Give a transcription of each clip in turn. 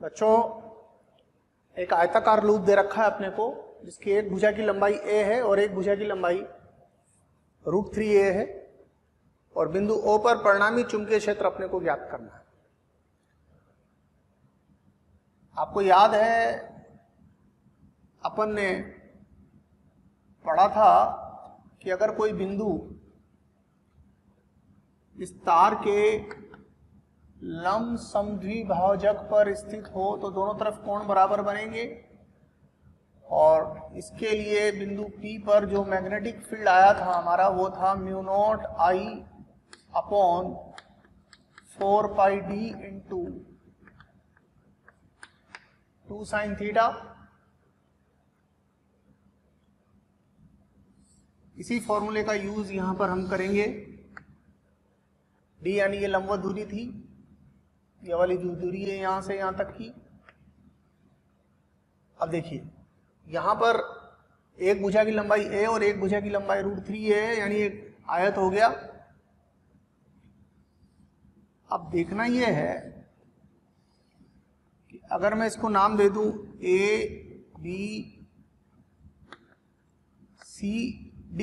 बच्चों, एक आयताकार लूप दे रखा है अपने को, जिसकी एक भुजा की लंबाई a है और एक भुजा की लंबाई √3a है, और बिंदु O पर परिणामी चुंबकीय क्षेत्र अपने को ज्ञात करना है। आपको याद है अपन ने पढ़ा था कि अगर कोई बिंदु इस तार के लंब समद्विभाजक पर स्थित हो तो दोनों तरफ कोण बराबर बनेंगे, और इसके लिए बिंदु P पर जो मैग्नेटिक फील्ड आया था हमारा वो था μ0I/4πd × 2 sin थीटा। इसी फॉर्मूले का यूज यहां पर हम करेंगे। d यानी ये लंबवत दूरी थी, ये वाली जो दूरी है यहां से यहां तक की। अब देखिए यहां पर एक भुजा की लंबाई a और एक भुजा की लंबाई √3a है, यानी एक आयत हो गया। अब देखना यह है कि अगर मैं इसको नाम दे दूं A B C D,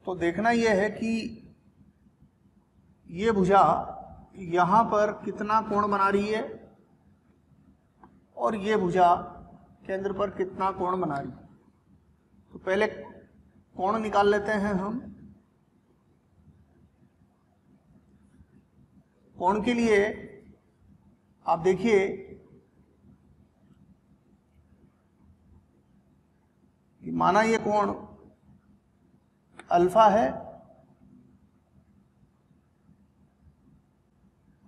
तो देखना यह है कि ये भुजा यहां पर कितना कोण बना रही है और ये भुजा केंद्र पर कितना कोण बना रही है। तो पहले कोण निकाल लेते हैं हम। कोण के लिए आप देखिए कि माना ये कोण अल्फा है,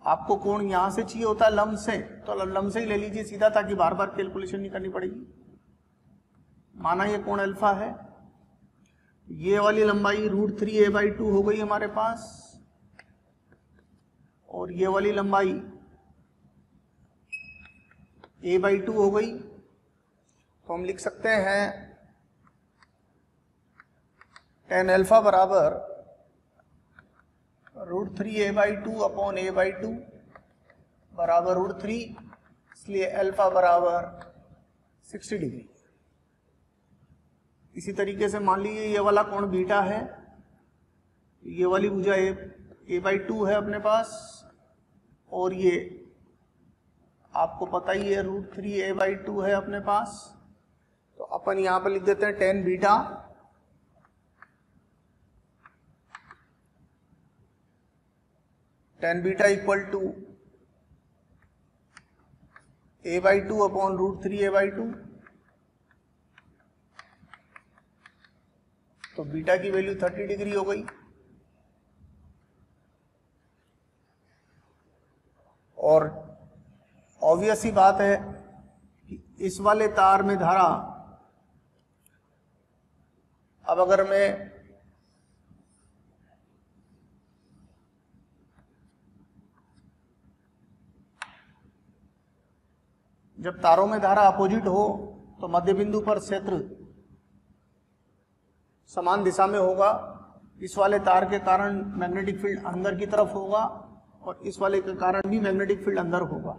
आपको कोण यहां से चाहिए होता है लंब से, तो लंब से ही ले लीजिए सीधा, ताकि बार बार कैलकुलेशन नहीं करनी पड़ेगी। माना ये कोण अल्फा है, ये वाली लंबाई √3a/2 हो गई हमारे पास, और ये वाली लंबाई a/2 हो गई। तो हम लिख सकते हैं tan अल्फा बराबर √3a/2/a/2 बराबर √3, इसलिए अल्फा बराबर 60 डिग्री। इसी तरीके से मान लीजिए ये वाला कोण बीटा है, ये वाली भुजा a/2 है अपने पास, और ये आपको पता ही है √3a/2 है अपने पास। तो अपन यहां पर लिख देते हैं tan beta equal to a/2/√3a/2। तो बीटा की वैल्यू 30 डिग्री हो गई। और ऑब्वियस सी बात है कि इस वाले तार में धारा, अब अगर मैं जब तारों में धारा अपोजिट हो तो मध्य बिंदु पर क्षेत्र समान दिशा में होगा। इस वाले तार के कारण मैग्नेटिक फील्ड अंदर की तरफ होगा और इस वाले के कारण भी मैग्नेटिक फील्ड अंदर होगा।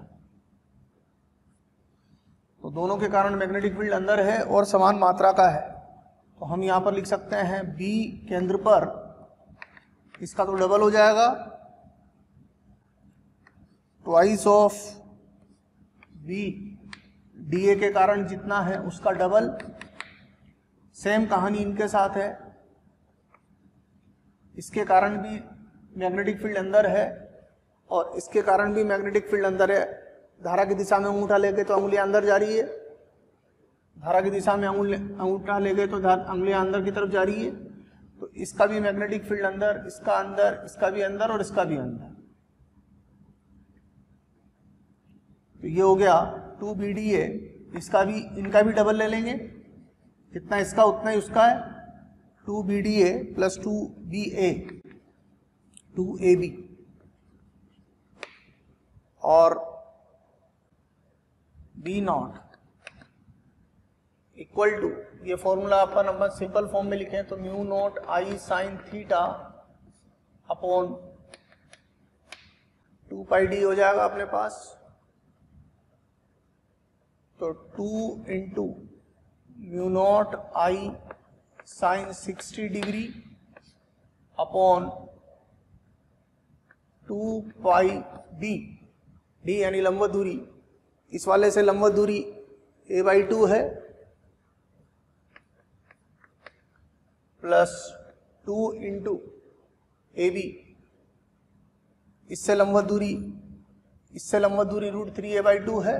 तो दोनों के कारण मैग्नेटिक फील्ड अंदर है और समान मात्रा का है। तो हम यहां पर लिख सकते हैं B केंद्र पर, इसका तो डबल हो जाएगा, ट्वाइस ऑफ B DA के कारण जितना है उसका डबल। सेम कहानी इनके साथ है, इसके कारण भी मैग्नेटिक फील्ड अंदर है और इसके कारण भी मैग्नेटिक फील्ड अंदर है। धारा की दिशा में अंगूठा लेके तो अंगुलियां अंदर जा रही है, धारा की दिशा में अंगूठा लेके तो अंगुलियां अंदर की तरफ जा रही है। तो इसका भी मैग्नेटिक फील्ड अंदर, इसका अंदर, इसका भी अंदर और इसका भी अंदर। तो ये हो गया 2BDA। इसका भी, इनका भी डबल ले लेंगे, जितना इसका उतना ही उसका है। 2BDA प्लस 2BA 2AB, और B0 इक्वल टू, ये फॉर्मूला अपन अपन सिंपल फॉर्म में लिखें तो mu naught I sine theta upon 2 pi D हो जाएगा अपने पास। तो 2 into mu naught I sign 60 degree upon 2 pi D, D यानी लंबवत दूरी, इस वाले से लंबवत दूरी a/2 है, प्लस 2 इंटू ए बी, इससे लंबवत दूरी √3 a/2 है।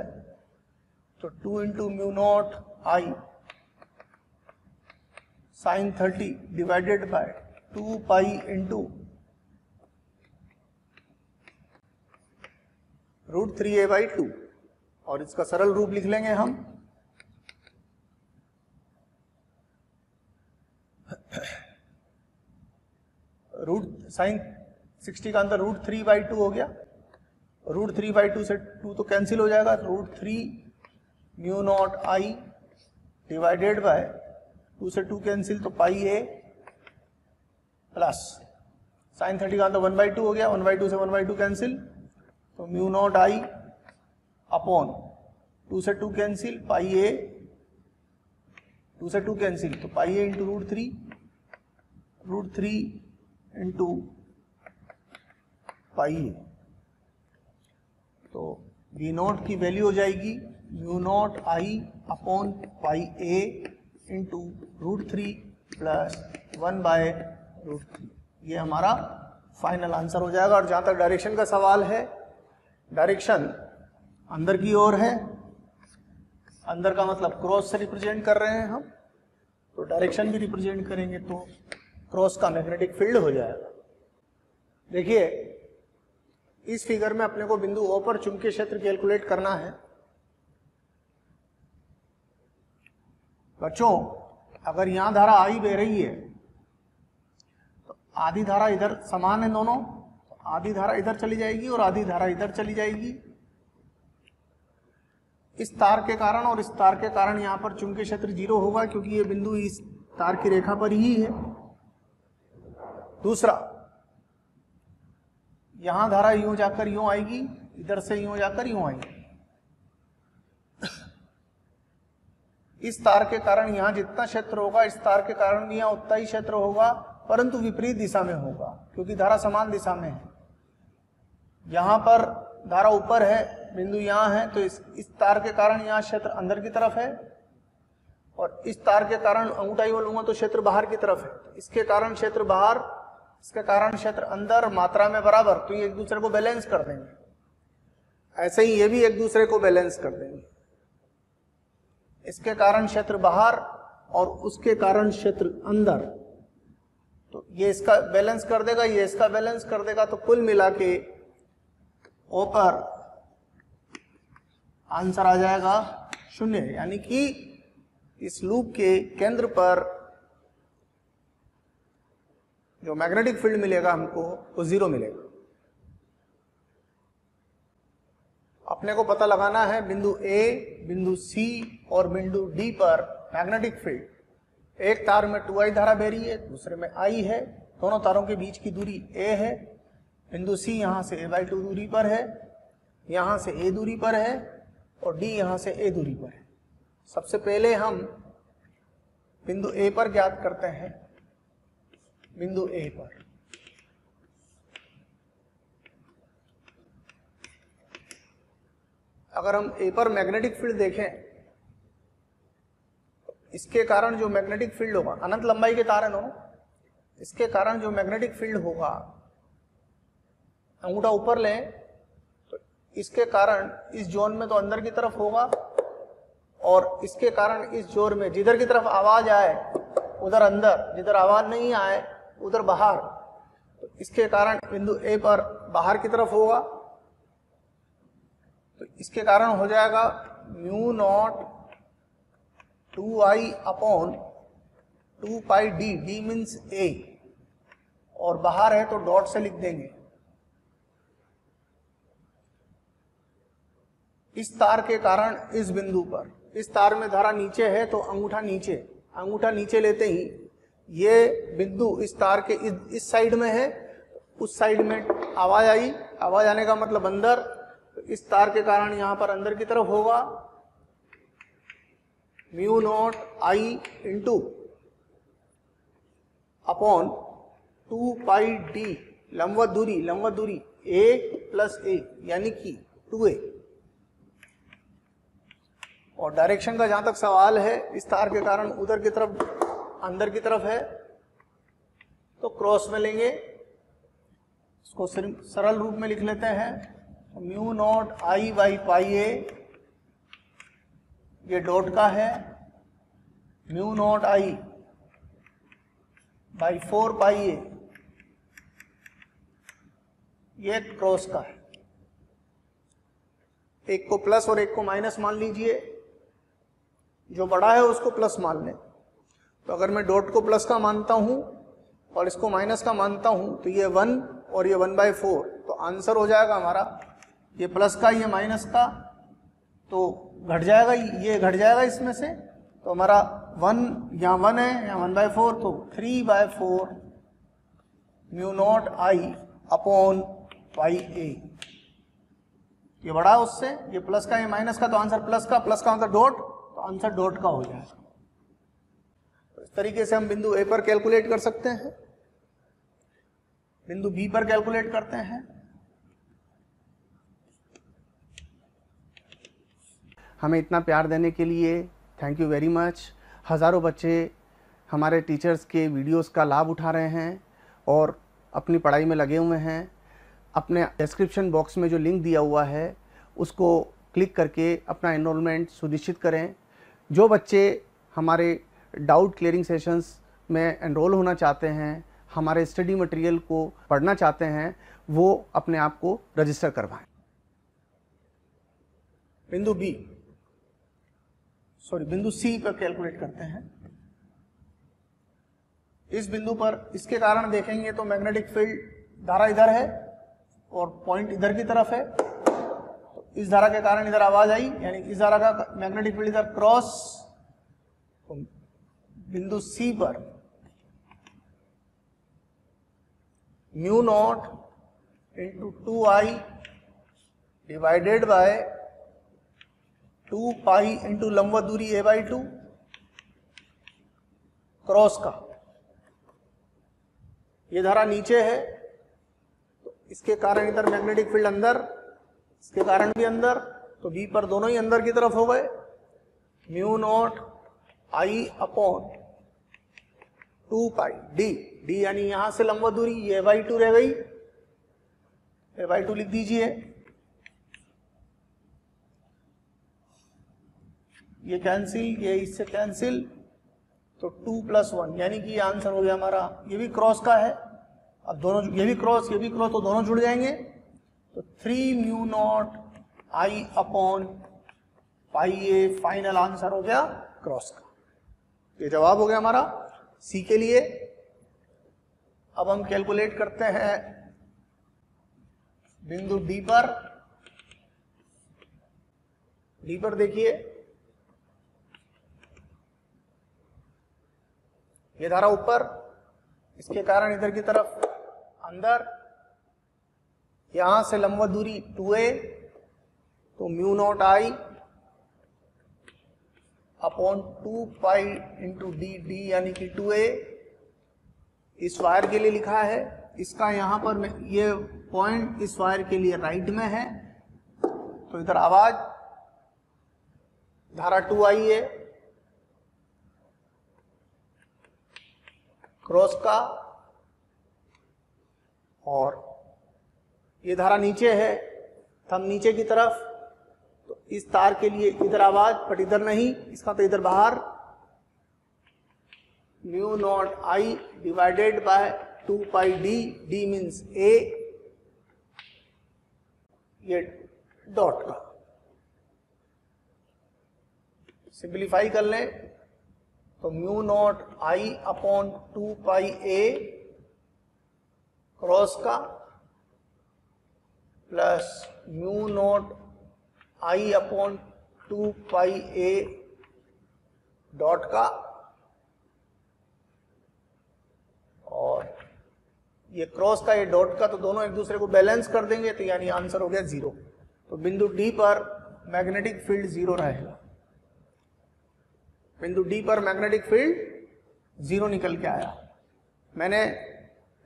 तो 2 into mu naught I sine 30 divided by 2 pi into √3 a/2, और इसका सरल रूप लिख लेंगे हम। रूट साइन 60 का अंदर √3/2 हो गया, √3/2 से 2 तो कैंसिल हो जाएगा, √3 mu naught I divided by 2 से 2 कैंसिल, तो पाई ए प्लस साइन 30 का अंदर 1/2 हो गया, 1/2 से 1/2 कैंसिल, तो म्यू नॉट आई अपॉन 2 से 2 कैंसिल, पाई ए, 2 से 2 कैंसिल, तो पाई ए इंटू √3 इंटू पाई ए। तो वी नॉट की वैल्यू हो जाएगी mu naught I upon pi A into √3 plus 1/√3। ये हमारा फाइनल आंसर हो जाएगा। और जहाँ तक डायरेक्शन का सवाल है, डायरेक्शन अंदर की ओर है, अंदर का मतलब क्रॉस से रिप्रेजेंट कर रहे हैं हम, तो डायरेक्शन भी रिप्रेजेंट करेंगे तो क्रॉस का मैग्नेटिक फील्ड हो जाएगा। देखिए इस फिगर में अपने को बिंदु O पर चुंबकीय क्षेत्र कैलकुलेट करना है। बच्चों अगर यहां धारा I बह रही है तो आधी धारा इधर समान है दोनों, तो आधी धारा इधर चली जाएगी और आधी धारा इधर चली जाएगी। इस तार के कारण और इस तार के कारण यहाँ पर चुंबकीय क्षेत्र 0 होगा, क्योंकि ये बिंदु इस तार की रेखा पर ही है। दूसरा, यहां धारा यूं जाकर यूं आएगी, इधर से यूं जाकर यूं आएगी। इस तार के कारण यहां जितना क्षेत्र होगा, इस तार के कारण भी यहां उतना ही क्षेत्र होगा, परंतु विपरीत दिशा में होगा, क्योंकि धारा समान दिशा में है। यहां पर धारा ऊपर है, बिंदु यहां है, तो इस तार के कारण यहां क्षेत्र अंदर की तरफ है, और इस तार के कारण अंगूठा यूं लूंगा तो क्षेत्र बाहर की तरफ है। इसके कारण क्षेत्र बाहर, इसके कारण क्षेत्र अंदर, मात्रा में बराबर, तो ये एक दूसरे को बैलेंस कर देंगे। ऐसे ही ये भी एक दूसरे को बैलेंस कर देंगे। इसके कारण क्षेत्र बाहर और उसके कारण क्षेत्र अंदर, तो ये इसका बैलेंस कर देगा, ये इसका बैलेंस कर देगा, तो कुल मिला के O पर आंसर आ जाएगा 0, यानी कि इस लूप के केंद्र पर जो मैग्नेटिक फील्ड मिलेगा हमको वो 0 मिलेगा। अपने को पता लगाना है बिंदु A, बिंदु C और बिंदु D पर मैग्नेटिक फील्ड। एक तार में 2I धारा बह रही है, दूसरे में I है, दोनों तारों के बीच की दूरी A है। बिंदु C यहाँ से a/2 दूरी पर है, यहाँ से A दूरी पर है, और D यहाँ से A दूरी पर है। सबसे पहले हम बिंदु A पर ज्ञात करते हैं। बिंदु A पर अगर हम A पर मैग्नेटिक फील्ड देखें, इसके कारण जो मैग्नेटिक फील्ड होगा, अनंत लंबाई के तार हैं दोनों, इसके कारण जो मैग्नेटिक फील्ड होगा, अंगूठा ऊपर लें तो इसके कारण इस जोन में तो अंदर की तरफ होगा, और इसके कारण इस जोन में जिधर की तरफ आवाज आए उधर अंदर, जिधर आवाज नहीं आए उधर बाहर, तो इसके कारण बिंदु A पर बाहर की तरफ होगा। तो इसके कारण हो जाएगा mu naught 2I upon 2 pi D, D means A, और बाहर है तो डॉट से लिख देंगे। इस तार के कारण इस बिंदु पर इस तार में धारा नीचे है तो अंगूठा नीचे लेते ही ये बिंदु इस तार के इस साइड में है, उस साइड में आवाज आई, आवाज आने का मतलब अंदर, तो इस तार के कारण यहां पर अंदर की तरफ होगा म्यू नॉट आई इंटू अपॉन 2 पाई डी लंबवत दूरी a प्लस a यानी कि 2a। और डायरेक्शन का जहां तक सवाल है, इस तार के कारण उधर की तरफ अंदर की तरफ है तो क्रॉस में लेंगे, इसको सरल रूप में लिख लेते हैं, mu naught I by pi A, ये डॉट का है, mu naught I by 4 pi A, ये क्रॉस का है। एक को प्लस और एक को माइनस मान लीजिए, जो बड़ा है उसको प्लस मान लें। तो अगर मैं डॉट को प्लस का मानता हूं और इसको माइनस का मानता हूं तो ये 1 और ये 1/4, तो आंसर हो जाएगा हमारा ये प्लस का ये माइनस का, तो घट जाएगा, ये घट जाएगा इसमें से, तो हमारा 1 यहाँ 1 है, यहाँ 1/4, तो 3/4 mu naught I upon pi A. ये बड़ा उससे, ये प्लस का ये माइनस का, तो आंसर प्लस का मतलब डॉट, तो आंसर डॉट का हो जाएगा। तो इस तरीके से हम बिंदु ए पर कैलकुलेट कर सकते हैं, बिंदु बी पर कैलकुलेट करते हैं। हमें इतना प्यार देने के लिए थैंक यू वेरी मच। हज़ारों बच्चे हमारे टीचर्स के वीडियोस का लाभ उठा रहे हैं और अपनी पढ़ाई में लगे हुए हैं। अपने डिस्क्रिप्शन बॉक्स में जो लिंक दिया हुआ है उसको क्लिक करके अपना एनरोलमेंट सुनिश्चित करें। जो बच्चे हमारे डाउट क्लियरिंग सेशंस में एनरोल होना चाहते हैं, हमारे स्टडी मटेरियल को पढ़ना चाहते हैं, वो अपने आप को रजिस्टर करवाएं। बिंदु सी पर कैलकुलेट करते हैं। इस बिंदु पर इसके कारण देखेंगे तो मैग्नेटिक फील्ड, धारा इधर है और पॉइंट इधर की तरफ है, तो इस धारा के कारण इधर आवाज आई, यानी इस धारा का मैग्नेटिक फील्ड इधर क्रॉस। तो बिंदु सी पर mu naught into 2i divided by 2 pi into लंबवत दूरी a/2 क्रॉस का, ये धारा नीचे है तो इसके कारण इधर मैग्नेटिक फील्ड अंदर, इसके कारण भी अंदर, तो बी पर दोनों ही अंदर की तरफ हो गए। Mu naught I upon 2 pi D यानी यहां से लंबवत दूरी ये a/2 रह गई, a/2 लिख दीजिए, ये कैंसिल, ये इससे कैंसिल, तो 2 + 1 यानी कि ये आंसर हो गया हमारा। ये भी क्रॉस का है, अब दोनों, ये भी क्रॉस तो दोनों जुड़ जाएंगे, तो 3 mu naught I upon pi A, final answer हो गया क्रॉस का। ये जवाब हो गया हमारा सी के लिए। अब हम कैलकुलेट करते हैं बिंदु डी पर देखिए, ये धारा ऊपर, इसके कारण इधर की तरफ अंदर, यहां से लंबवत दूरी 2a, तो mu naught I upon 2 pi into D यानी कि 2a। इस वायर के लिए लिखा है, इसका यहां पर ये पॉइंट इस वायर के लिए राइट में है, तो इधर आवाज, धारा 2i है क्रॉस का, और ये धारा नीचे है, थंब नीचे की तरफ, तो इस तार के लिए इधर आवाज बट इधर नहीं, इसका तो इधर बाहर, mu naught I divided by 2 pi D means A, ये डॉट का। सिंप्लीफाई कर लें तो mu naught I upon 2 pi A cross का plus mu naught I upon 2 pi A dot का और ये क्रॉस का ये डॉट का, तो दोनों एक दूसरे को बैलेंस कर देंगे, तो यानी आंसर हो गया 0। तो बिंदु डी पर मैग्नेटिक फील्ड 0 रहेगा। बिंदु डी पर मैग्नेटिक फील्ड 0 निकल के आया। मैंने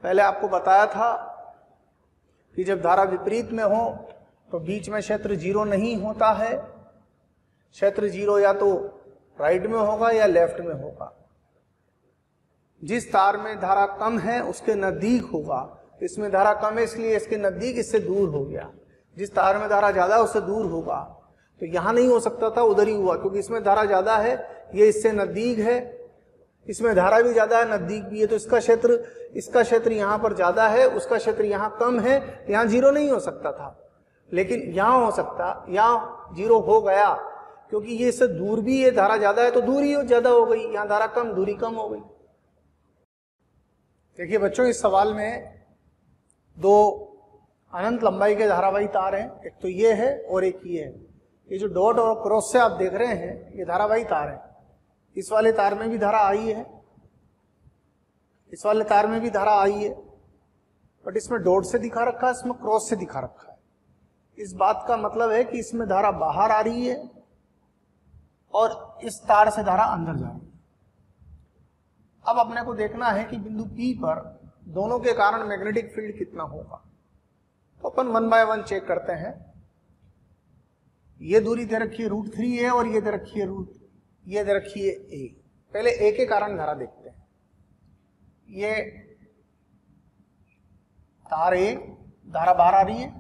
पहले आपको बताया था कि जब धारा विपरीत में हो तो बीच में क्षेत्र 0 नहीं होता है। क्षेत्र 0 या तो राइट में होगा या लेफ्ट में होगा। जिस तार में धारा कम है उसके नजदीक होगा। इसमें धारा कम है इसलिए इसके नजदीक, इससे दूर हो गया। जिस तार में धारा ज्यादा है उससे दूर होगा। तो यहां नहीं हो सकता था, उधर ही हुआ, क्योंकि इसमें धारा ज्यादा है, ये इससे नजदीक है, इसमें धारा भी ज्यादा है, नजदीक भी है, तो इसका क्षेत्र यहां पर ज्यादा है, उसका क्षेत्र यहां कम है, यहां 0 नहीं हो सकता था। लेकिन यहां हो सकता, यहां 0 हो गया, क्योंकि ये इससे दूर भी है, धारा ज्यादा है तो दूरी ज्यादा हो गई, यहां धारा कम, दूरी कम हो गई। देखिए बच्चों, इस सवाल में 2 अनंत लंबाई के धारावाही तार हैं, एक तो ये है और एक ये है। ये जो डॉट और क्रॉस से आप देख रहे हैं ये धारावाही तार है। इस वाले तार में भी धारा आई है, इस वाले तार में भी धारा आई है, बट इसमें डॉट से दिखा रखा है, इसमें क्रॉस से दिखा रखा है। इस बात का मतलब है कि इसमें धारा बाहर आ रही है और इस तार से धारा अंदर जा रही है। अब अपने को देखना है कि बिंदु P पर दोनों के कारण मैग्नेटिक फील्ड कितना होगा। तो अपन 1 बाय 1 चेक करते हैं। ये दूरी दे रखी है √3 है और ये दे रखी है ये दे रखी है a। पहले a के कारण धारा देखते हैं। ये तार a, धारा बाहर आ रही है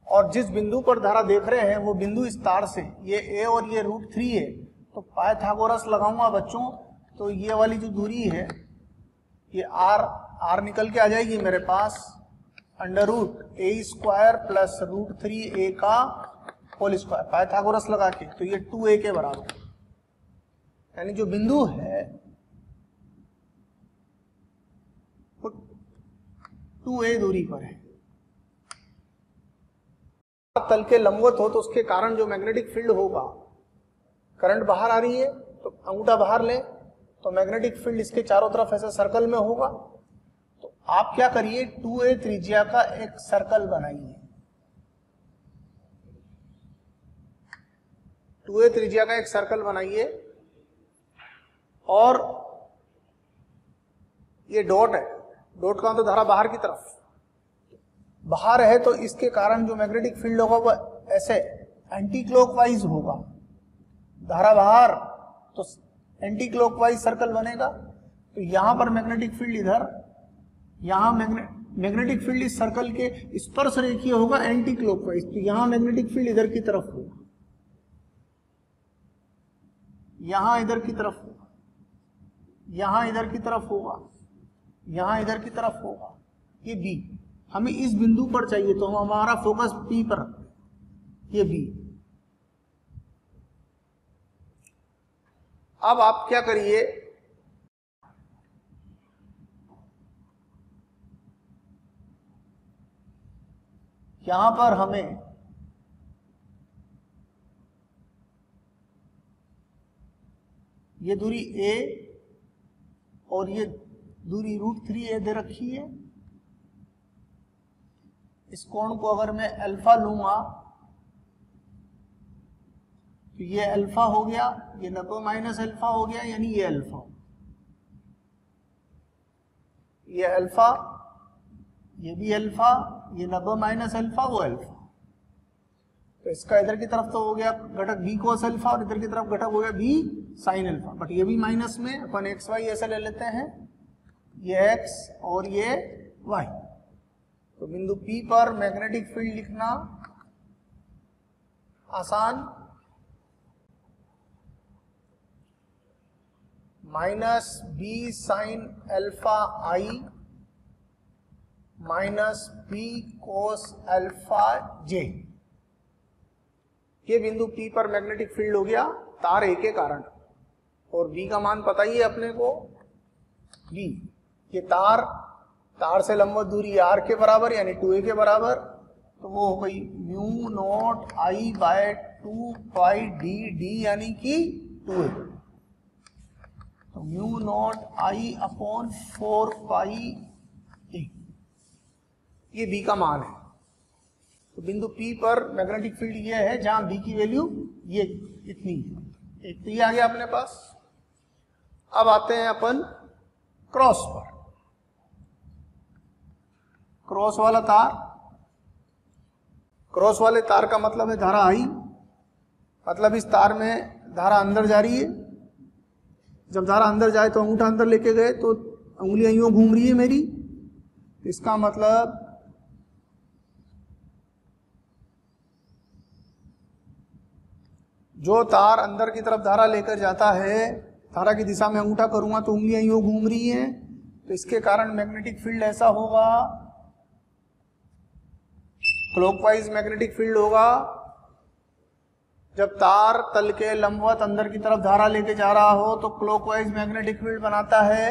और जिस बिंदु पर धारा देख रहे हैं वो बिंदु इस तार से, ये a और ये √3 है, तो पाइथागोरस लगाऊंगा बच्चों, तो ये वाली जो दूरी है ये r निकल के आ जाएगी मेरे पास, √a² प्लस √3a का होल स्क्वायर, पाइथागोरस लगा के, तो ये 2a के बराबर। यानी जो बिंदु है वो 2a दूरी पर है। तल के लंबवत हो तो उसके कारण जो मैग्नेटिक फील्ड होगा, करंट बाहर आ रही है तो अंगूठा बाहर ले तो मैग्नेटिक फील्ड इसके चारों तरफ ऐसे सर्कल में होगा। तो आप क्या करिए, 2a त्रिज्या का एक सर्कल बनाइए। 2a त्रिज्या का एक सर्कल बनाइए और ये डॉट है, डॉट का तो धारा बाहर की तरफ बाहर है, तो इसके कारण जो मैग्नेटिक फील्ड होगा वो ऐसे एंटी क्लॉकवाइज होगा। धारा बाहर तो एंटी क्लॉकवाइज सर्कल बनेगा। तो यहां पर मैग्नेटिक फील्ड इधर, यहां मैग्नेटिक फील्ड इस सर्कल के स्पर्श रेखीय होगा एंटी क्लॉकवाइज, तो यहां मैग्नेटिक फील्ड इधर की तरफ होगा, यहां इधर की तरफ होगा, यहां इधर की तरफ होगा, यहां इधर की तरफ होगा। ये बी, हमें इस बिंदु पर चाहिए तो हम हमारा फोकस P पर रखते हैं, ये बी। अब आप क्या करिए, यहां पर हमें ये दूरी a और ये दूरी √3a दे रखी है। इस कोण को अगर मैं अल्फा लूंगा तो ये अल्फा हो गया, ये 90 माइनस अल्फा हो गया, यानी ये अल्फा, ये अल्फा, ये भी अल्फा, ये 90 माइनस अल्फा, वो अल्फा। तो इसका इधर की तरफ तो हो गया घटक b cos अल्फा और इधर की तरफ घटक हो गया b sin अल्फा, बट ये भी माइनस में, अपन एक्स वाई ऐसे ले लेते हैं, ये x और ये y। तो बिंदु P पर मैग्नेटिक फील्ड लिखना आसान, minus b sin alpha i minus b cos alpha j। ये बिंदु P पर मैग्नेटिक फील्ड हो गया तार A के कारण, और B का मान पता ही है अपने को, B, ये तार से लंबवत दूरी r के बराबर यानी 2a के बराबर, तो वो हो गई μ0 I/2 पाई d, d यानी कि 2a, तो mu naught I upon 4 pi A, ये बी का मान है। तो बिंदु P पर मैग्नेटिक फील्ड ये है जहां B की वैल्यू ये इतनी है। एक तो ये आ गया अपने पास। अब आते हैं अपन क्रॉस पर। क्रॉस वाला तार, क्रॉस वाले तार का मतलब है धारा I, मतलब इस तार में धारा अंदर जा रही है। जब धारा अंदर जाए तो अंगूठा अंदर लेके गए तो उंगलियां यूं घूम रही है मेरी, इसका मतलब जो तार अंदर की तरफ धारा लेकर जाता है, धारा की दिशा में अंगूठा करूंगा तो उंगलियां यूं घूम रही हैं, तो इसके कारण मैग्नेटिक फील्ड ऐसा होगा, क्लॉकवाइज मैग्नेटिक फील्ड होगा। जब तार तल के लंबवत अंदर की तरफ धारा लेके जा रहा हो तो क्लॉकवाइज मैग्नेटिक फील्ड बनाता है।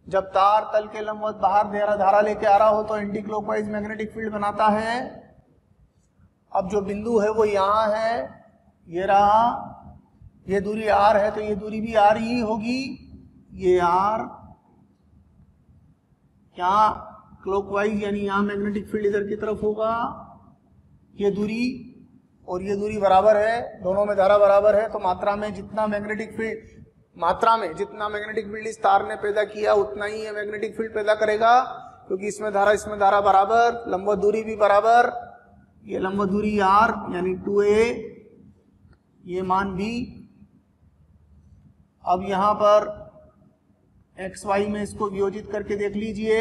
जब तार तल के लंबवत बाहर धारा लेके आ रहा हो तो एंटी क्लॉकवाइज मैग्नेटिक फील्ड बनाता है। अब जो बिंदु है वो यहाँ है, ये रहा, ये दूरी r है तो ये दूरी भी r ही होगी। ये r क्या क्लॉकवाइज यानी यहाँ मैग्नेटिक फील्ड इधर की तरफ होगा, ये दूरी और ये दूरी बराबर है, दोनों में धारा बराबर है, तो मात्रा में जितना मैग्नेटिक फील्ड इस तार ने पैदा किया उतना ही ये मैग्नेटिक फील्ड पैदा करेगा, क्योंकि इसमें धारा बराबर, लंबवत दूरी भी बराबर, ये लंबवत दूरी r यानी 2a, ये मान भी। अब यहां पर एक्स वाई में इसको वियोजित करके देख लीजिए,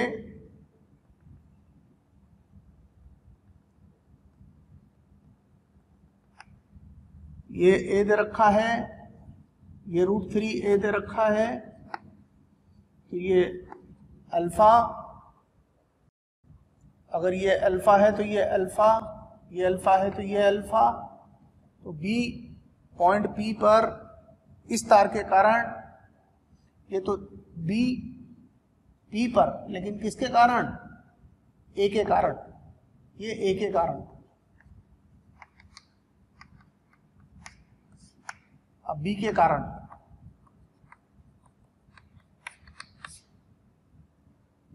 ये a दे रखा है, ये √3a दे रखा है, तो ये अल्फा, अगर ये अल्फा है तो ये अल्फा, ये अल्फा है तो ये अल्फा, तो b पॉइंट P पर इस तार के कारण, ये तो B P पर, लेकिन किसके कारण, A के कारण, ये A के कारण। अब B के कारण,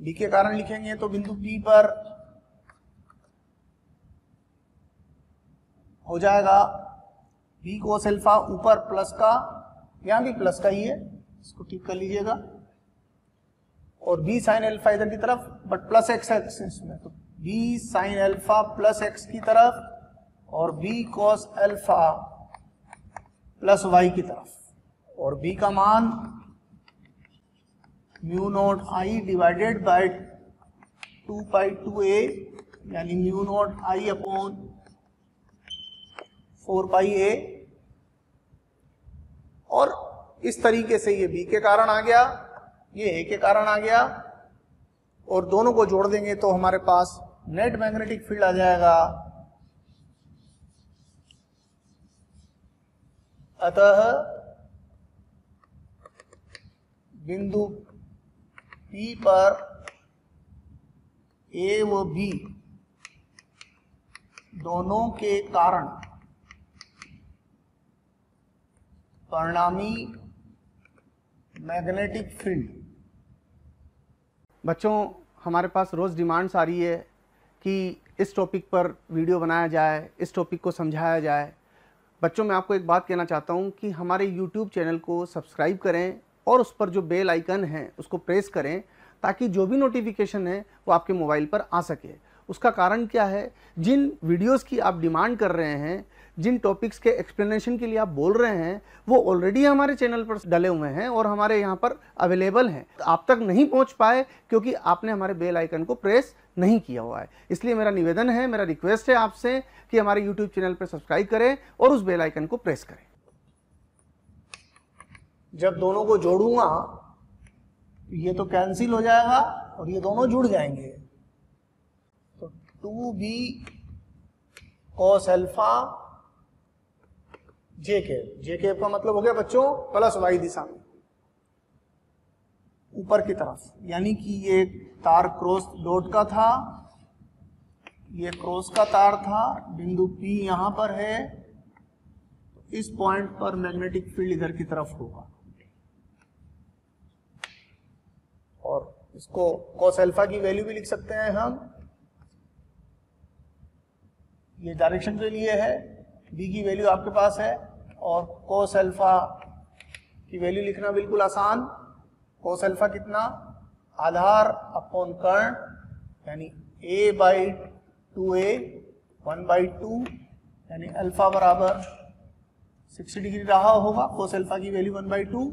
B के कारण लिखेंगे तो बिंदु P पर हो जाएगा B कोस अल्फा, ऊपर प्लस का, यहां भी प्लस का ही है, इसको ठीक कर लीजिएगा, और B साइन अल्फा इधर की तरफ, बट प्लस एक्स एक्सिस में, तो B sine alpha plus x की तरफ और B cos alpha plus y की तरफ, और B का मान mu naught I divided by 2 pi 2a, यानी mu naught I upon 4 pi a, और इस तरीके से ये B के कारण आ गया, ये A के कारण आ गया, और दोनों को जोड़ देंगे तो हमारे पास नेट मैग्नेटिक फील्ड आ जाएगा। अतः बिंदु P पर A व B दोनों के कारण परिणामी मैग्नेटिक फील्ड। बच्चों, हमारे पास रोज़ डिमांड्स आ रही है कि इस टॉपिक पर वीडियो बनाया जाए, इस टॉपिक को समझाया जाए। बच्चों, मैं आपको एक बात कहना चाहता हूं कि हमारे YouTube चैनल को सब्सक्राइब करें और उस पर जो बेल आइकन है उसको प्रेस करें, ताकि जो भी नोटिफिकेशन है वो आपके मोबाइल पर आ सके। उसका कारण क्या है, जिन वीडियोस की आप डिमांड कर रहे हैं, जिन टॉपिक्स के एक्सप्लेनेशन के लिए आप बोल रहे हैं, वो ऑलरेडी हमारे चैनल पर डले हुए हैं और हमारे यहाँ पर अवेलेबल हैं। आप तक नहीं पहुँच पाए क्योंकि आपने हमारे बेल आइकन को प्रेस नहीं किया हुआ है। इसलिए मेरा निवेदन है, मेरा रिक्वेस्ट है आपसे कि हमारे YouTube चैनल पर सब्सक्राइब करें और उस बेल आइकन को प्रेस करें। जब दोनों को जोड़ूंगा ये तो कैंसिल हो जाएगा और ये दोनों जुड़ जाएंगे, तो 2b cos अल्फा जे केप का मतलब हो गया बच्चों प्लस वाई दिशा में ऊपर की तरफ, यानी कि ये तार क्रॉस डॉट का था, ये क्रॉस का तार था, बिंदु P यहां पर है, इस पॉइंट पर मैग्नेटिक फील्ड इधर की तरफ होगा, और इसको cos अल्फा की वैल्यू भी लिख सकते हैं हम, ये डायरेक्शन के लिए है, b की वैल्यू आपके पास है, और cos अल्फा की वैल्यू लिखना बिल्कुल आसान। cos अल्फा कितना, आधार अपॉन कर्ण, यानी a बाई 2a 1/2, यानी अल्फा बराबर 60 डिग्री रहा होगा। cos अल्फा की वैल्यू 1/2,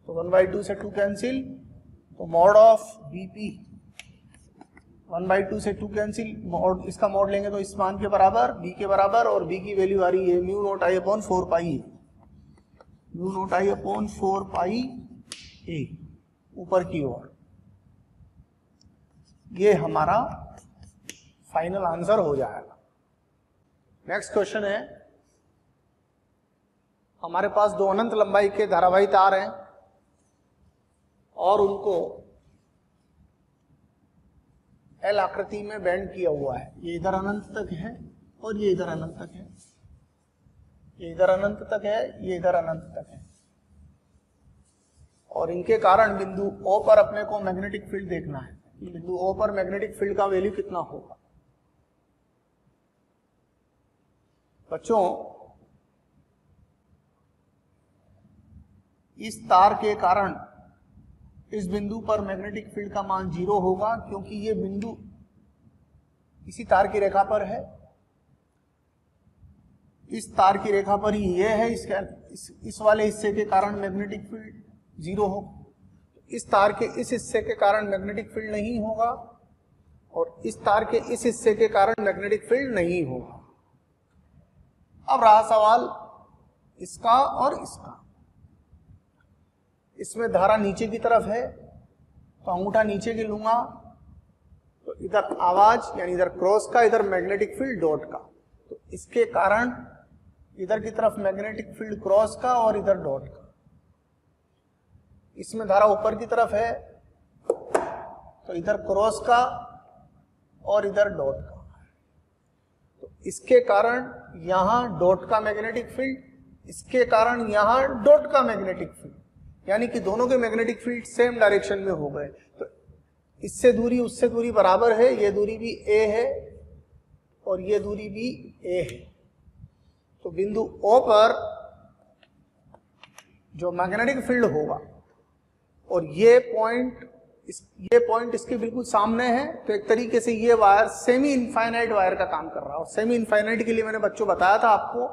तो 1/2 से 2 कैंसिल, तो मॉड ऑफ bp 1/2 से 2 कैंसिल, मॉड इसका मॉड लेंगे तो इस मान के बराबर, b के बराबर, और b की वैल्यू आ रही है mu naught I upon 4 pi, mu naught I upon 4 pi a ऊपर की ओर। ये हमारा फाइनल आंसर हो जाएगा। नेक्स्ट क्वेश्चन है, हमारे पास दो अनंत लंबाई के धारावाही तार हैं और उनको एल आकृति में बेंड किया हुआ है। ये इधर अनंत तक है और ये इधर अनंत तक है, ये इधर अनंत तक है, ये इधर अनंत तक है, और इनके कारण बिंदु O पर अपने को मैग्नेटिक फील्ड देखना है। बिंदु O पर मैग्नेटिक फील्ड का वैल्यू कितना होगा। बच्चों, इस तार के कारण इस बिंदु पर मैग्नेटिक फील्ड का मान 0 होगा, क्योंकि ये बिंदु इसी तार की रेखा पर है, इस तार की रेखा पर ही ये है, इस वाले हिस्से के कारण मैग्नेटिक फील्ड 0 होगा। इस तार के इस हिस्से के कारण मैग्नेटिक फील्ड नहीं होगा, और इस तार के इस हिस्से के कारण मैग्नेटिक फील्ड नहीं होगा। अब रहा सवाल इसका और इसका। इसमें धारा नीचे की तरफ है, तो अंगूठा नीचे की लूंगा, तो इधर आवाज यानी इधर क्रॉस का, इधर मैग्नेटिक फील्ड डॉट का, तो इसके कारण इधर की तरफ मैग्नेटिक फील्ड क्रॉस का और इधर डॉट का। इसमें धारा ऊपर की तरफ है, तो इधर क्रॉस का और इधर डॉट का, तो इसके कारण यहां डॉट का मैग्नेटिक फील्ड, इसके कारण यहां डॉट का मैग्नेटिक फील्ड, यानी कि दोनों के मैग्नेटिक फील्ड सेम डायरेक्शन में हो गए। तो इससे दूरी उससे दूरी बराबर है, ये दूरी भी a है और ये दूरी भी a है। तो बिंदु O पर जो मैग्नेटिक फील्ड होगा, और ये पॉइंट इसके बिल्कुल सामने है, तो एक तरीके से ये वायर सेमी इनफाइनाइट वायर का काम कर रहा है। और सेमी इनफाइनाइट के लिए मैंने बच्चों बताया था आपको,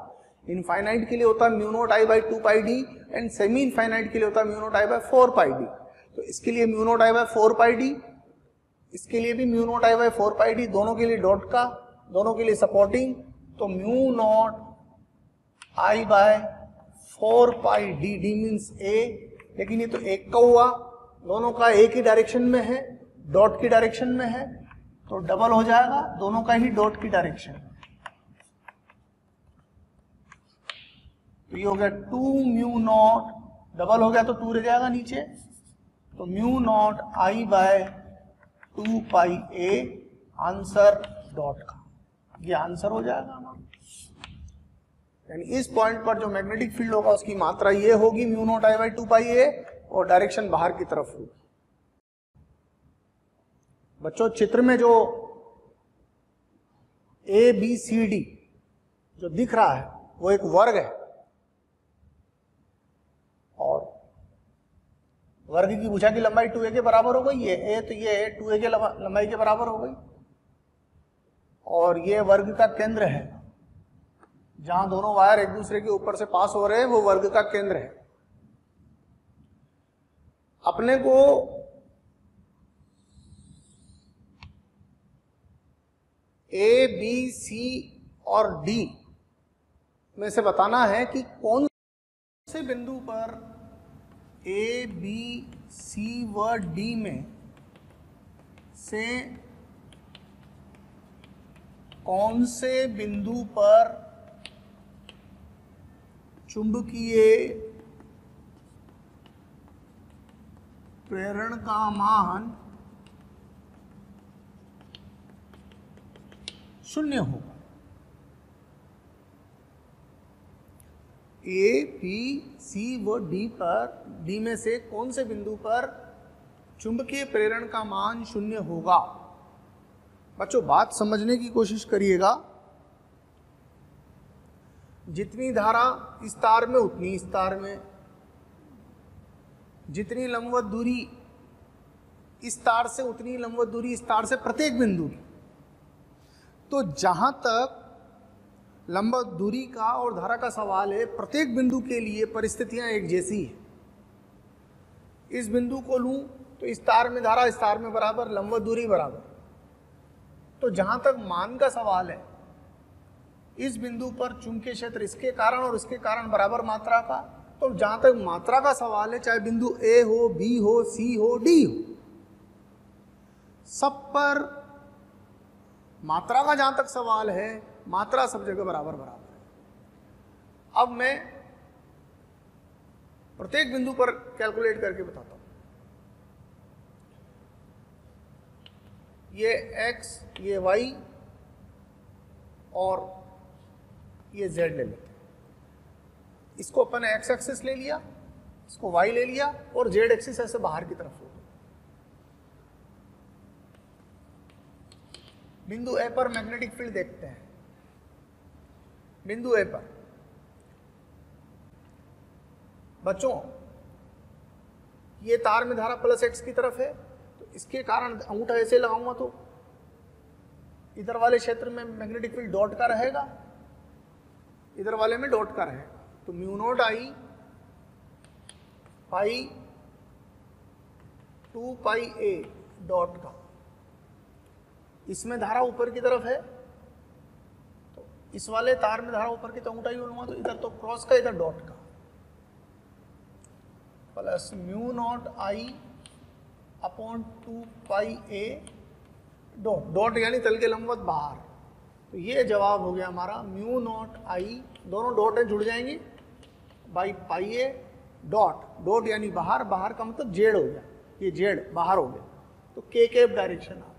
इनफाइनाइट के लिए होता है mu naught I by 2 pi D, and semi infinite के लिए होता है mu naught I by 4 pi D. तो इसके लिए mu naught I by 4 pi D, इसके लिए भी mu naught I by 4 pi D, दोनों के लिए डॉट का, दोनों के लिए सपोर्टिंग, तो mu naught I bye 4 pi D, D means ए, लेकिन ये तो एक का हुआ, दोनों का एक ही डायरेक्शन में है, डॉट की डायरेक्शन में है, तो डबल हो जाएगा, दोनों का ही डॉट की डायरेक्शन। तो ये हो गया 2 म्यू नॉट, डबल हो गया तो 2 रह जाएगा नीचे, तो mu naught I bye 2 pi A, answer dot का, ये आंसर हो जाएगा हमारा। यानी इस पॉइंट पर जो मैग्नेटिक फील्ड होगा उसकी मात्रा ये होगी mu naught I by 2 pi ए, और डायरेक्शन बाहर की तरफ होगी। बच्चों, चित्र में जो ए बी सी डी जो दिख रहा है वो एक वर्ग है, और वर्ग की भुजा की लंबाई 2a के बराबर हो गई है, ए तो ये 2a के लंबाई के बराबर हो गई, और ये वर्ग का केंद्र है, जहां दोनों वायर एक दूसरे के ऊपर से पास हो रहे हैं वो वर्ग का केंद्र है। अपने को ए बी सी और डी में से बताना है कि कौन से बिंदु पर ए बी सी व डी में से कौन से बिंदु पर चुंबकीय प्रेरण का मान 0 होगा। ए, बी, सी व डी पर, डी में से कौन से बिंदु पर चुंबकीय प्रेरण का मान 0 होगा। बच्चों बात समझने की कोशिश करिएगा। जितनी धारा इस तार में उतनी इस तार में, जितनी लंबवत दूरी इस तार से उतनी लंबवत दूरी इस तार से प्रत्येक बिंदु की। तो जहां तक लंबवत दूरी का और धारा का सवाल है, प्रत्येक बिंदु के लिए परिस्थितियां एक जैसी है। इस बिंदु को लूं तो इस तार में धारा इस तार में बराबर, लंबवत दूरी बराबर। तो जहां तक मान का सवाल है, इस बिंदु पर चुंबकीय क्षेत्र इसके कारण और इसके कारण बराबर मात्रा का। तो जहां तक मात्रा का सवाल है, चाहे बिंदु ए हो, बी हो, सी हो, डी हो, सब पर मात्रा का जहां तक सवाल है, मात्रा सब जगह बराबर बराबर है। अब मैं प्रत्येक बिंदु पर कैलकुलेट करके बताता हूं। ये x, ये y और ये z ले लेते हैं। इसको अपन x एक्सिस ले लिया, इसको y ले लिया और z एक्सिस ऐसे बाहर की तरफ हो। बिंदु A पर मैग्नेटिक फील्ड देखते हैं। बिंदु A पर बच्चों ये तार में धारा +x की तरफ है, तो इसके कारण अंगूठा ऐसे लगाऊंगा तो इधर वाले क्षेत्र में मैग्नेटिक फील्ड डॉट का रहेगा, इधर वाले में डॉट का रहेगा। तो μ0 I pi 2 pi a dot का। इसमें धारा ऊपर की तरफ है, तो इस वाले तार में धारा ऊपर की, तो अंगूठा यूं लूंगा तो इधर तो क्रॉस का, इधर डॉट का, plus μ0 I upon 2 pi a dot. Dot यानी तल के लंबवत बाहर। तो ये जवाब हो गया हमारा μ0 I, दोनों डॉट है जुड़ जाएंगी, by pi a dot. Dot यानी बाहर, बाहर का मतलब जेड हो गया, ये जेड बाहर हो गया, तो के कैप डायरेक्शन आ गया।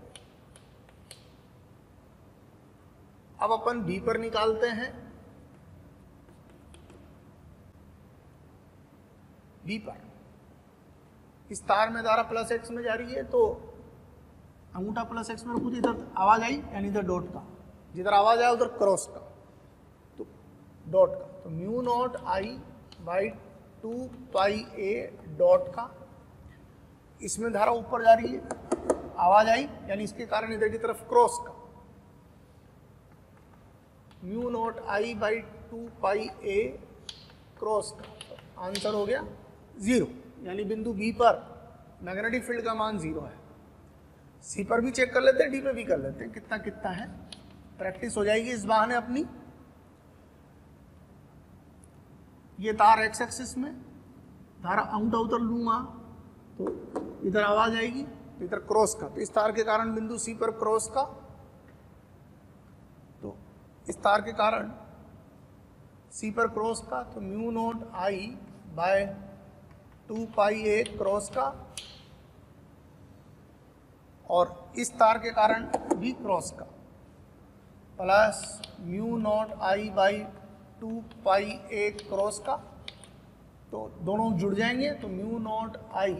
अब अपन बी पर निकालते हैं। बी पर इस तार में धारा +x में जा रही है, तो अंगूठा +x में रखूँ तो इधर आवाज आई, यानी इधर डॉट का, जिधर आवाज आया उधर क्रॉस का, तो डॉट का। तो μ0 I by 2 pi a dot का। इसमें धारा ऊपर जा रही है, आवाज आई, यानी इसके कारण इधर की तरफ क्रॉस का, μ0 I by 2 pi a cross का। तो आंसर हो गया 0, यानी बिंदु बी पर मैग्नेटिक फील्ड का मान 0 है। सी पर भी चेक कर लेते हैं, डी पे भी कर लेते हैं कितना कितना है, प्रैक्टिस हो जाएगी इस बहाने अपनी। ये तार x एक्सिस में, धारा अंगूठा उधर लूंगा तो इधर आवाज आएगी, तो इधर क्रॉस का, तो इस तार के कारण बिंदु सी पर क्रॉस का, तो इस तार के कारण सी पर क्रॉस का, तो μ0 I by 2 pi a cross का, और इस तार के कारण भी क्रॉस का, plus μ0 I by 2 pi a cross का। तो दोनों जुड़ जाएंगे, तो μ0 I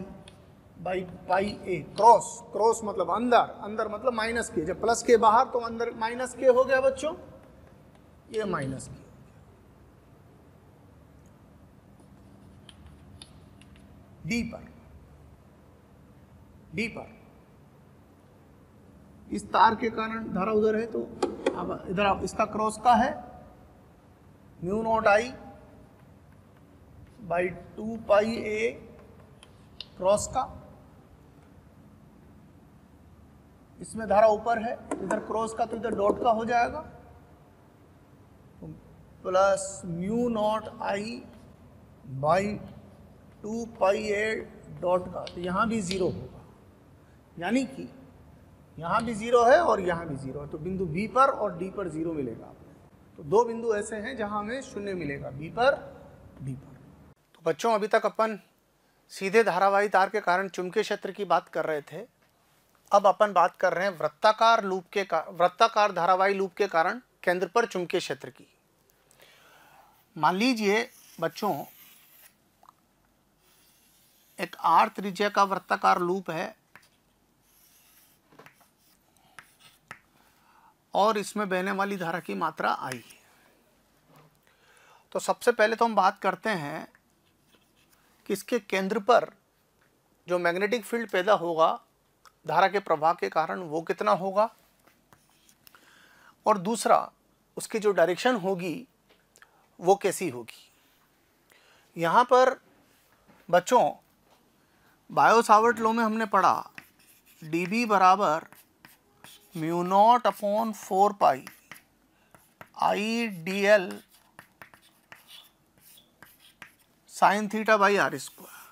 by pi a cross. Cross मतलब अंदर, अंदर मतलब माइनस के, जब प्लस के बाहर तो अंदर माइनस के हो गया बच्चों, ये माइनस के। डी पर, डी पर इस तार के कारण धारा उधर है, तो अब इधर इसका क्रॉस का है, μ0 I by 2 pi a cross का। इसमें धारा ऊपर है, इधर क्रॉस का, तो इधर डॉट का हो जाएगा, plus μ0 I by 2 pi a dot का। तो यहाँ भी 0 होगा, यानी कि यहाँ भी 0 है और यहाँ भी 0 है, तो बिंदु बी पर और डी पर 0 मिलेगा आपको। तो दो बिंदु ऐसे हैं जहाँ हमें 0 मिलेगा, बी पर, डी पर। तो बच्चों अभी तक अपन सीधे धारावाही तार के कारण चुंबकीय क्षेत्र की बात कर रहे थे। अब अपन बात कर रहे हैं वृत्ताकार धारावाही लूप के कारण केंद्र पर चुंबकीय क्षेत्र की। मान लीजिए बच्चों एक r त्रिज्या का वृत्ताकार लूप है और इसमें बहने वाली धारा की मात्रा I है। तो सबसे पहले तो हम बात करते हैं कि इसके केंद्र पर जो मैग्नेटिक फील्ड पैदा होगा धारा के प्रवाह के कारण वो कितना होगा, और दूसरा उसकी जो डायरेक्शन होगी वो कैसी होगी। यहाँ पर बच्चों बायो सावर्ट लॉ में हमने पढ़ा dB बराबर mu naught upon 4 pi I dl sine theta by r square,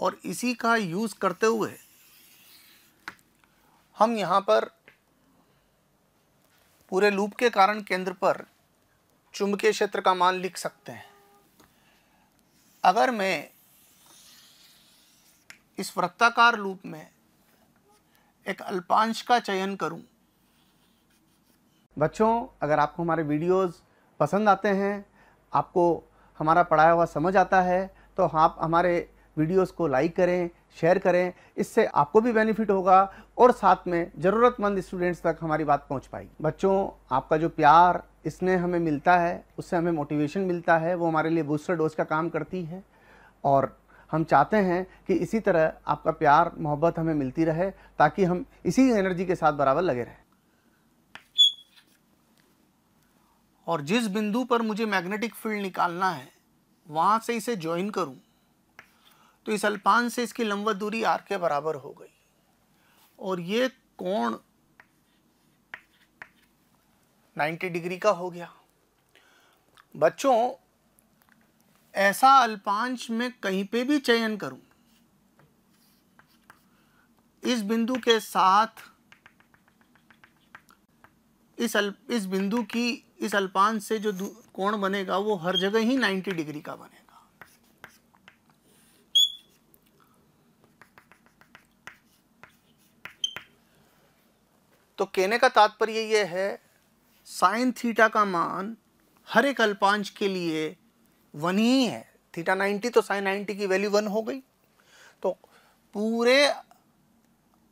और इसी का यूज करते हुए हम यहाँ पर पूरे लूप के कारण केंद्र पर चुंबकीय क्षेत्र का मान लिख सकते हैं। अगर मैं इस वृत्ताकार लूप में एक अल्पांश का चयन करूं। बच्चों, अगर आपको हमारे वीडियोस पसंद आते हैं, आपको हमारा पढ़ाया हुआ समझ आता है, तो आप हमारे वीडियोस को लाइक करें, शेयर करें। इससे आपको भी बेनिफिट होगा और साथ में ज़रूरतमंद स्टूडेंट्स तक हमारी बात पहुंच पाएगी। बच्चों, आपका जो प्यार स्नेह हमें मिलता है, उससे हमें मोटिवेशन मिलता है, वो हमारे लिए बूस्टर डोज का काम करती है, और हम चाहते हैं कि इसी तरह आपका प्यार मोहब्बत हमें मिलती रहे, ताकि हम इसी एनर्जी के साथ बराबर लगे रहें। और जिस बिंदु पर मुझे मैग्नेटिक फील्ड निकालना है वहां से इसे ज्वाइन करूं तो इस अल्पांश से इसकी लंबवत दूरी r के बराबर हो गई, और ये कोण 90 डिग्री का हो गया। बच्चों, ऐसा अल्पांश में कहीं पे भी चयन करूं, इस बिंदु के साथ इस बिंदु की इस अल्पांश से जो कोण बनेगा वो हर जगह ही 90 डिग्री का बनेगा। तो कहने का तात्पर्य ये है, साइन थीटा का मान हर एक अल्पांश के लिए 1 ही है। थीटा 90 तो साइन 90 की वैल्यू 1 हो गई। तो पूरे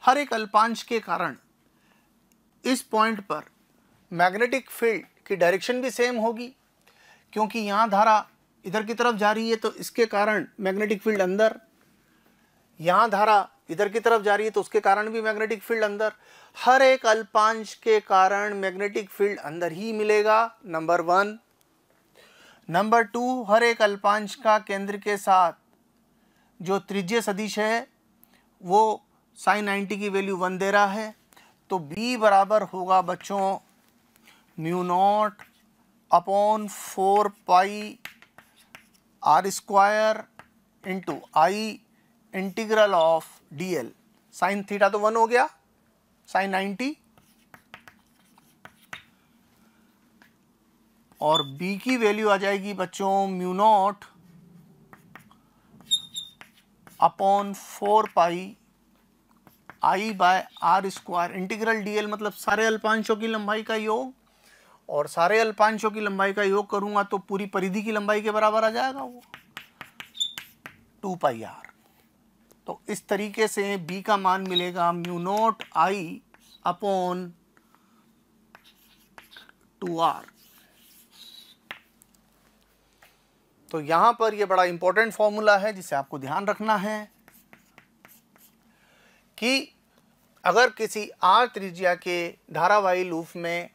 हर एक अल्पांश के कारण इस पॉइंट पर मैग्नेटिक फील्ड की डायरेक्शन भी सेम होगी, क्योंकि यहाँ धारा इधर की तरफ जा रही है तो इसके कारण मैग्नेटिक फील्ड अंदर, यहाँ धारा इधर की तरफ जा रही है तो उसके कारण भी मैग्नेटिक फील्ड अंदर। हर एक अल्पांश के कारण मैग्नेटिक फील्ड अंदर ही मिलेगा, नंबर 1। नंबर 2, हर एक अल्पांश का केंद्र के साथ जो त्रिज्य सदिश है वो साइन 90 की वैल्यू 1 दे रहा है। तो B बराबर होगा बच्चों mu naught upon 4 pi r square into I integral of dl। Sine theta तो 1 हो गया, साइन 90, और B की वैल्यू आ जाएगी बच्चों mu naught upon 4 pi I by r square integral dl, मतलब सारे अल्पांशों की लंबाई का योग, और सारे अल्पांशों की लंबाई का योग करूंगा तो पूरी परिधि की लंबाई के बराबर आ जाएगा वो 2 पाई r। तो इस तरीके से B का मान मिलेगा mu naught I upon 2r। तो यहां पर यह बड़ा इंपॉर्टेंट फॉर्मूला है जिसे आपको ध्यान रखना है कि अगर किसी r त्रिज्या के धारावाही लूप में,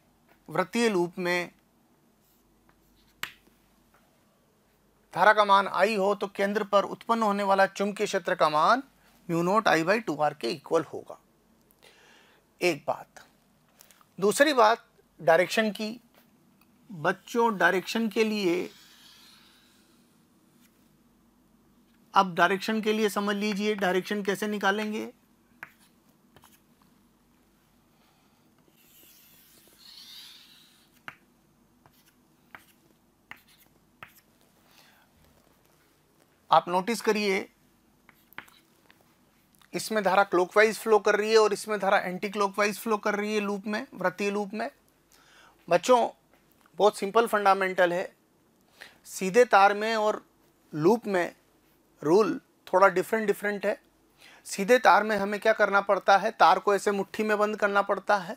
वृत्तीय लूप में धारा का मान I हो तो केंद्र पर उत्पन्न होने वाला चुंबकीय क्षेत्र का मान mu not I by 2r के इक्वल होगा। एक बात। दूसरी बात डायरेक्शन की। बच्चों, डायरेक्शन के लिए, अब डायरेक्शन के लिए समझ लीजिए डायरेक्शन कैसे निकालेंगे। आप नोटिस करिए, इसमें धारा क्लॉकवाइज फ्लो कर रही है और इसमें धारा एंटी क्लॉकवाइज फ्लो कर रही है लूप में, वृत्तीय लूप में। बच्चों, बहुत सिंपल फंडामेंटल है सीधे तार में और लूप में रूल थोड़ा डिफरेंट है। सीधे तार में हमें क्या करना पड़ता है, तार को ऐसे मुट्ठी में बंद करना पड़ता है,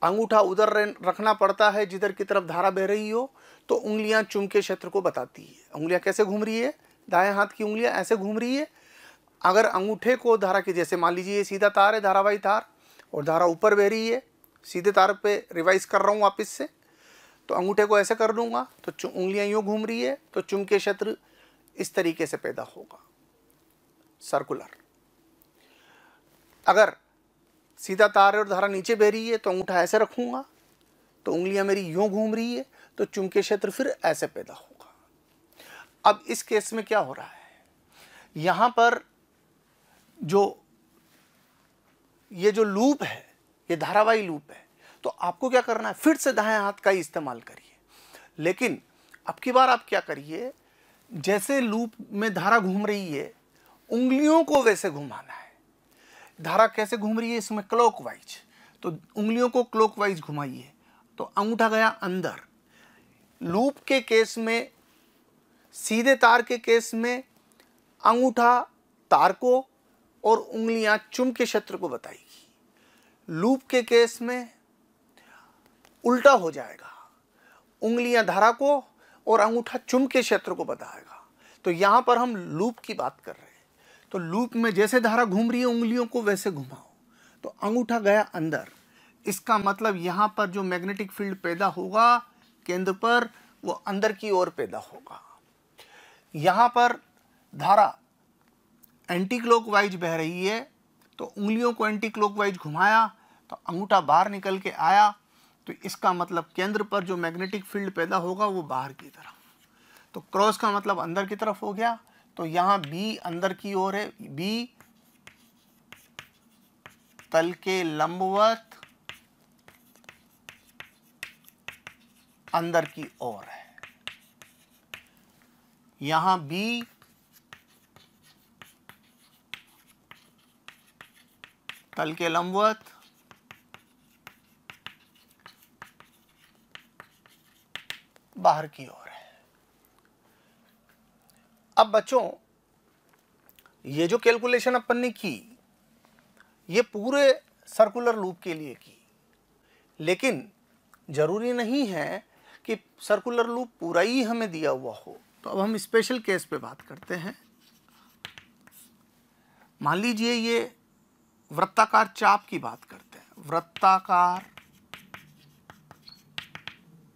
अंगूठा उधर रखना पड़ता है जिधर की तरफ धारा बह रही हो, तो उंगलियां चुंबकीय क्षेत्र को बताती है। उंगलियां कैसे घूम रही है, दाएं हाथ की उंगलियां ऐसे घूम रही है। अगर अंगूठे को धारा की, जैसे मान लीजिए ये सीधा तार है, धारावाही तार, और धारा ऊपर बह रही है, सीधे तार पे रिवाइज कर रहा हूँ वापस से, तो अंगूठे को ऐसे कर दूंगा तो उंगलियां यूं घूम रही है, तो चुंबकीय क्षेत्र इस तरीके से पैदा होगा, सर्कुलर। अगर सीधा तार है और धारा नीचे बह रही है तो अंगूठा ऐसे रखूंगा तो उंगलियां मेरी यूं घूम रही है, तो चुंबकीय क्षेत्र फिर ऐसे पैदा होगा। अब इस केस में क्या हो रहा है, यहां पर ये जो लूप है, ये धारावाही लूप है, तो आपको क्या करना है, फिर से दाएं हाथ का ही इस्तेमाल करिए। लेकिन अब की बार आप क्या करिए, जैसे लूप में धारा घूम रही है, उंगलियों को वैसे घुमाना है। धारा कैसे घूम रही है इसमें, क्लॉकवाइज, तो उंगलियों को क्लॉकवाइज घुमाइए, तो अंगूठा गया अंदर। लूप के केस में, सीधे तार के केस में अंगूठा तार को और उंगलियां चुंबकीय क्षेत्र को बताएगी। लूप के केस में उल्टा हो जाएगा, उंगलियां धारा को और अंगूठा चुंबकीय क्षेत्र को बताएगा। तो यहां पर हम लूप की बात कर रहे हैं, तो लूप में जैसे धारा घूम रही है उंगलियों को वैसे घुमाओ, तो अंगूठा गया अंदर। इसका मतलब यहां पर जो मैग्नेटिक फील्ड पैदा होगा केंद्र पर, वो अंदर की ओर पैदा होगा। यहां पर धारा एंटी क्लॉकवाइज बह रही है, तो उंगलियों को एंटी क्लॉकवाइज घुमाया तो अंगूठा बाहर निकल के आया, तो इसका मतलब केंद्र पर जो मैग्नेटिक फील्ड पैदा होगा वो बाहर की तरफ। तो क्रॉस का मतलब अंदर की तरफ हो गया, तो यहां बी अंदर की ओर है, बी तल के लंबवत अंदर की ओर है। यहां बी तल के लंबवत बाहर की ओर है। अब बच्चों, ये जो कैलकुलेशन अपन ने की, ये पूरे सर्कुलर लूप के लिए की, लेकिन जरूरी नहीं है कि सर्कुलर लूप पूरा ही हमें दिया हुआ हो। तो अब हम स्पेशल केस पे बात करते हैं। मान लीजिए ये वृत्ताकार चाप की बात करते हैं, वृत्ताकार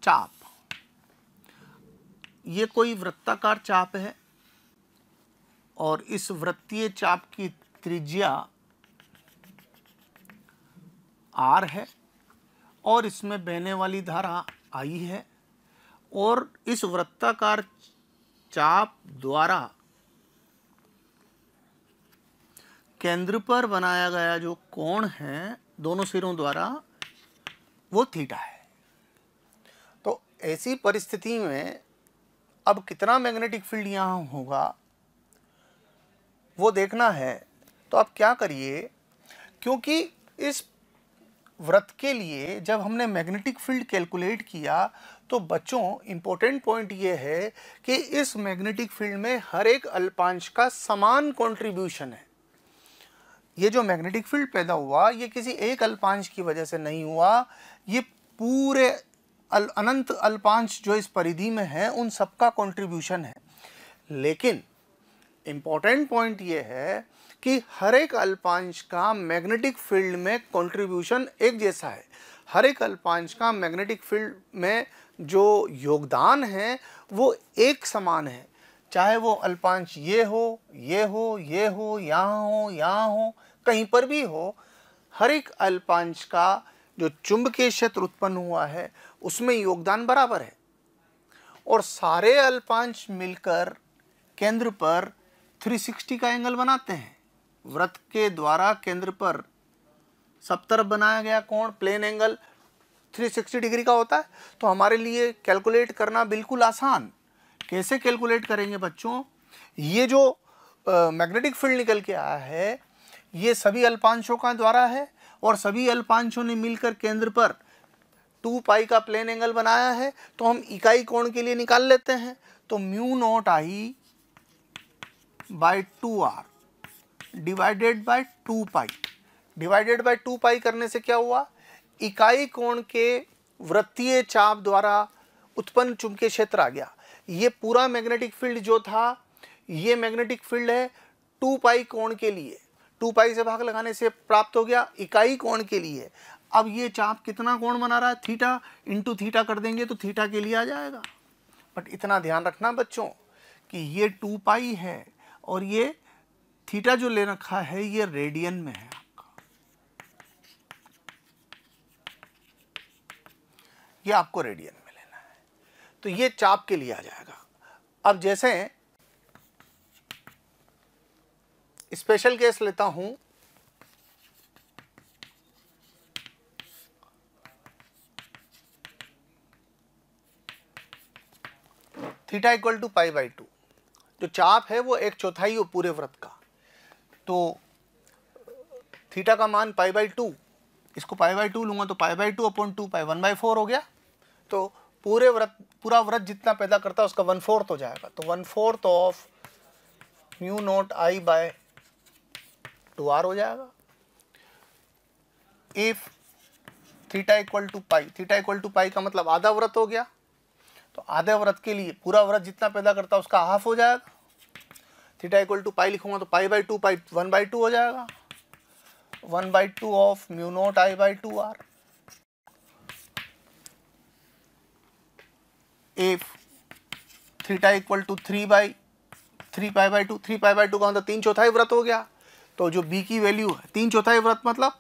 चाप। ये कोई वृत्ताकार चाप है और इस वृत्तीय चाप की त्रिज्या r है और इसमें बहने वाली धारा I है, और इस वृत्ताकार चाप द्वारा केंद्र पर बनाया गया जो कोण है दोनों सिरों द्वारा, वो थीटा है। तो ऐसी परिस्थिति में अब कितना मैग्नेटिक फील्ड यहाँ होगा वो देखना है। तो आप क्या करिए, क्योंकि इस वृत्त के लिए जब हमने मैग्नेटिक फील्ड कैलकुलेट किया, तो बच्चों इंपॉर्टेंट पॉइंट ये है कि इस मैग्नेटिक फील्ड में हर एक अल्पांश का समान कंट्रीब्यूशन है। ये जो मैग्नेटिक फील्ड पैदा हुआ, ये किसी एक अल्पांश की वजह से नहीं हुआ, ये पूरे अनंत अल्पांश जो इस परिधि में है उन सबका कंट्रीब्यूशन है। लेकिन इंपॉर्टेंट पॉइंट ये है कि हर एक अल्पांश का मैग्नेटिक फील्ड में कंट्रीब्यूशन एक जैसा है। हर एक अल्पांश का मैग्नेटिक फील्ड में जो योगदान है वो एक समान है, चाहे वो अल्पांश ये हो, ये हो, ये हो, यहाँ हो, कहीं पर भी हो। हर एक अल्पांश का जो चुंबकीय क्षेत्र उत्पन्न हुआ है उसमें योगदान बराबर है, और सारे अल्पांश मिलकर केंद्र पर 360 का एंगल बनाते हैं। वृत्त के द्वारा केंद्र पर सब तरफ बनाया गया कोण, प्लेन एंगल 360 डिग्री का होता है। तो हमारे लिए कैलकुलेट करना बिल्कुल आसान। कैसे कैलकुलेट करेंगे बच्चों, ये जो मैग्नेटिक फील्ड निकल के आया है ये सभी अल्पांशों का द्वारा है, और सभी अल्पांशों ने मिलकर केंद्र पर 2 पाई का प्लेन एंगल बनाया है। तो हम इकाई कोण के लिए निकाल लेते हैं। तो mu naught I by 2r divided by 2 pi. Divided by 2 pi करने से क्या हुआ, इकाई कोण के वृत्तीय चाप द्वारा उत्पन्न चुंबकीय क्षेत्र आ गया। ये पूरा मैग्नेटिक फील्ड जो था, ये मैग्नेटिक फील्ड है 2 पाई कोण के लिए, 2 पाई से भाग लगाने से प्राप्त हो गया इकाई कोण के लिए। अब ये चाप कितना कोण बना रहा है, थीटा इंटू थीटा कर देंगे तो थीटा के लिए आ जाएगा। बट इतना ध्यान रखना बच्चों कि ये 2 पाई है और ये थीटा जो ले रखा है ये रेडियन में है आपका, ये आपको रेडियन में लेना है, तो ये चाप के लिए आ जाएगा। अब जैसे स्पेशल केस लेता हूं, theta equal to pi by 2, जो चाप है वो 1/4 हो पूरे वृत्त का, तो थीटा का मान पाई बाई 2, इसको पाई बाई 2 लूंगा तो पाई बाई 2 अपॉन 2 पाई 1/4 हो गया। तो पूरा वृत्त जितना पैदा करता है उसका 1/4 हो जाएगा, तो 1/4 of mu naught I by 2r हो जाएगा। If theta equal to pi, theta equal to pi का मतलब आधा वृत्त हो गया, तो आधे वृत्त के लिए पूरा वृत्त जितना पैदा करता है उसका हाफ हो जाएगा। थीटा इक्वल टू पाई लिखूंगा तो पाई बाई 2 पाई 1/2 हो जाएगा, 1/2 of mu naught I by 2r। If theta equal to 3 pi by 2, 3 pi by 2 का मतलब 3/4 वृत्त हो गया, तो जो b की वैल्यू है 3/4 वृत्त मतलब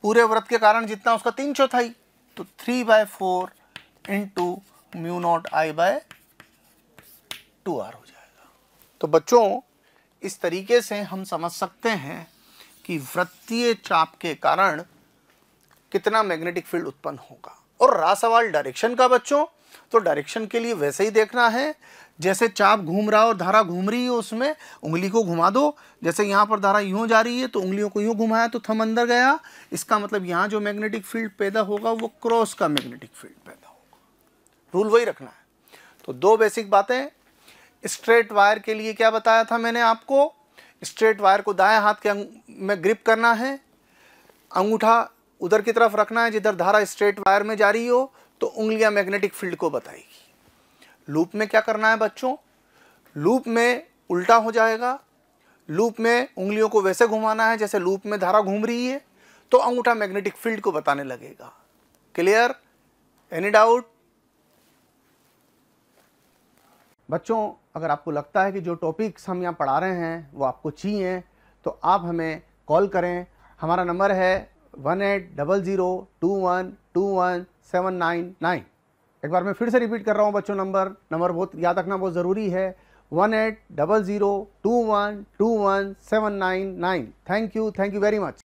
पूरे वृत्त के कारण जितना उसका 3/4, तो 3/4 into mu naught I by 2r हो जाएगा। तो बच्चों इस तरीके से हम समझ सकते हैं कि वृत्तीय चाप के कारण कितना मैग्नेटिक फील्ड उत्पन्न होगा। और रहा सवाल डायरेक्शन का बच्चों, तो डायरेक्शन के लिए वैसे ही देखना है जैसे चाप घूम रहा है और धारा घूम रही है, उसमें उंगली को घुमा दो। जैसे यहाँ पर धारा यूँ जा रही है तो उंगलियों को यूँ घुमाया तो थंब अंदर गया, इसका मतलब यहाँ जो मैग्नेटिक फील्ड पैदा होगा वो क्रॉस का मैग्नेटिक फील्ड पैदा होगा। रूल वही रखना है। तो 2 बेसिक बातें, स्ट्रेट वायर के लिए क्या बताया था मैंने आपको, स्ट्रेट वायर को दाएं हाथ के में ग्रिप करना है, अंगूठा उधर की तरफ रखना है जिधर धारा स्ट्रेट वायर में जा रही हो, तो उंगलियां मैग्नेटिक फील्ड को बताएगी। लूप में क्या करना है बच्चों, लूप में उल्टा हो जाएगा, लूप में उंगलियों को वैसे घुमाना है जैसे लूप में धारा घूम रही है, तो अंगूठा मैग्नेटिक फील्ड को बताने लगेगा। क्लियर? Any doubt? बच्चों अगर आपको लगता है कि जो टॉपिक्स हम यहाँ पढ़ा रहे हैं वो आपको चाहिए तो आप हमें कॉल करें। हमारा नंबर है 180021217999। एक बार मैं फिर से रिपीट कर रहा हूँ बच्चों, नंबर बहुत याद रखना बहुत ज़रूरी है, 180021217999। Thank you very much.